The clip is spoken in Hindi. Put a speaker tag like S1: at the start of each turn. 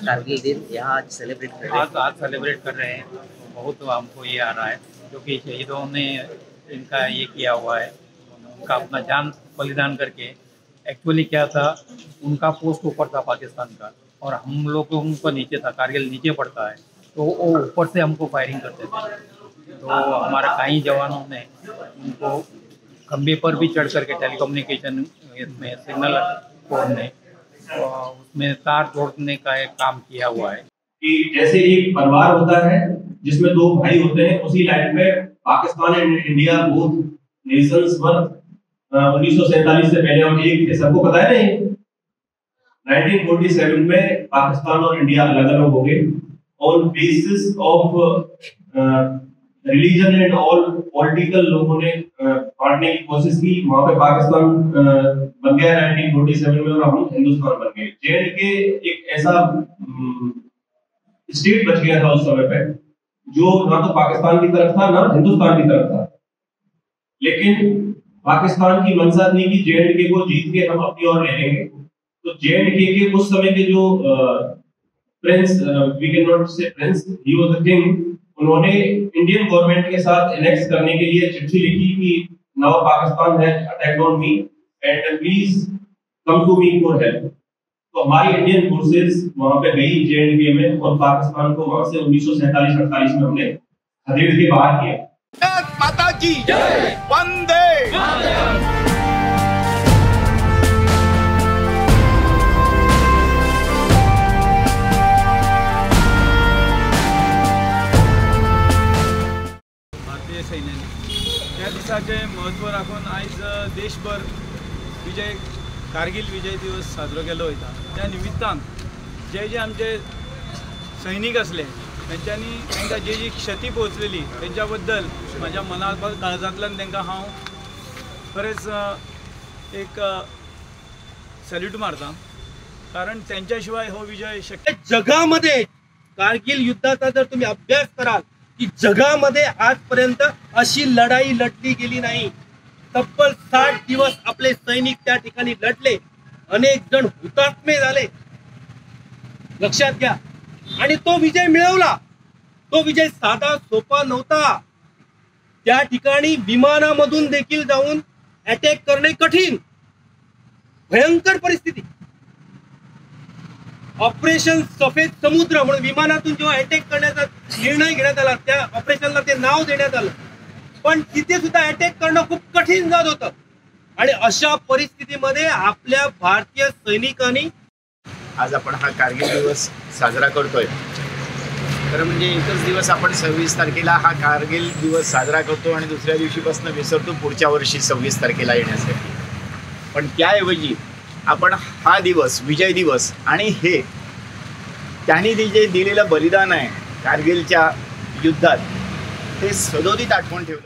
S1: कारगिल दिन यहाँ आज सेलिब्रेट कर रहे हैं।
S2: आज सेलिब्रेट कर रहे हैं। बहुत हमको ये आ रहा है क्योंकि शहीदों ने इनका ये किया हुआ है, उनका अपना जान बलिदान करके। एक्चुअली क्या था, उनका पोस्ट ऊपर था पाकिस्तान का और हम लोग उनको नीचे था, कारगिल नीचे पड़ता है, तो वो ऊपर से हमको फायरिंग करते थे। तो हमारे कई जवानों ने उनको खंबे पर भी चढ़ करके टेलीकम्युनिकेशन में सिग्नल कोड ने उसमें तार जोड़ने का एक काम किया हुआ है
S3: कि जैसे एक परिवार होता है जिसमें दो भाई होते हैं, उसी लाइन में Pakistan and India both nations were 1947 से पहले और एक थे, सबको पता है ना। 1947 में पाकिस्तान और इंडिया अलग अलग हो गए on basis of religion and all political. लोगों ने बांटने की कोशिश की, वहां पे पाकिस्तान बन गया 1947 में और हम हिंदुस्तान बन गए। जेएंडके एक ऐसा स्टेट बच गया था उस समय पे जो ना तो पाकिस्तान की तरफ था ना हिंदुस्तान की तरफ था, लेकिन पाकिस्तान की मंशा थी कि जेएंडके को जीत के हम अपनी ओर ले लेंगे। तो जेएंडके के उस समय के जो prince, we can not say prince, he was the king, उन्होंने इंडियन गवर्नमेंट के साथ एनेक्स करने के लिए चिट्ठी लिखी कि now Pakistan has attacked on me and please come to me for help. तो हमारी इंडियन फोर्सेस वहां पे गई जेएंडके में और पाकिस्तान को वहां से 1947-48 में हमने खदेड़ के बाहर किया।
S4: माता की जय, वंदे
S5: भारतीय सैन्याने त्या दिसाचे महत्व राखून आयज देशभर कारगिल विजय दिवस साजरो केलो वयता। त्या निमित्तान जे आमचे सैनीक असले त्यांच्यानी तांकां जी क्षती पोहोचलेली त्यांच्या बद्दल माझ्या काळजांतल्यान तांकां हांव खरेंच एक सॅल्यूट मारता, कारण त्यांच्या शिवाय हो विजय शक्य।
S6: जगामध्ये कारगिल युद्धाचा जर तुम्ही अभ्यास कराल की जगामध्ये आजपर्यंत अशी लढाई लढली गेली नाही। तब्बल 60 दिवस आपले सैनिक त्या ठिकाणी लढले, अनेक जण हुतात्मे झाले, लक्षात घ्या। आणि तो विजय मिळवला। तो विजय साधा सोपा नव्हता। त्या ठिकाणी विमानामधून देखील जाऊन अटॅक करणे कठीण, भयंकर परिस्थिती। ऑपरेशन सफेद समुद्र म्हणून विमानातून जेव्हा अटॅक करण्याचा निर्णय घेण्यात आला, त्या ऑपरेशनला ते नाव देण्यात आलं, पण तिथे सुद्धा अटॅक करणं खूप कठीण जात होतं। आणि अशा परिस्थितीमध्ये आपल्या भारतीय सैनिकांनी
S7: आज आपण हा कारगिल दिवस साजरा करतोय। खरं म्हणजे एकच दिवस आपण 26 तारखेला हा कारगिल दिवस साजरा करतो आणि दुसऱ्या दिवशीपासून विसरतो पुढच्या वर्षी 26 तारखेला येण्यासाठी। पण त्याऐवजी आपण हा दिवस विजय दिवस आणि हे त्यांनी जे दिलेलं बलिदान आहे कारगिलच्या युद्धात, ते सदोदित आठवण ठेवलं।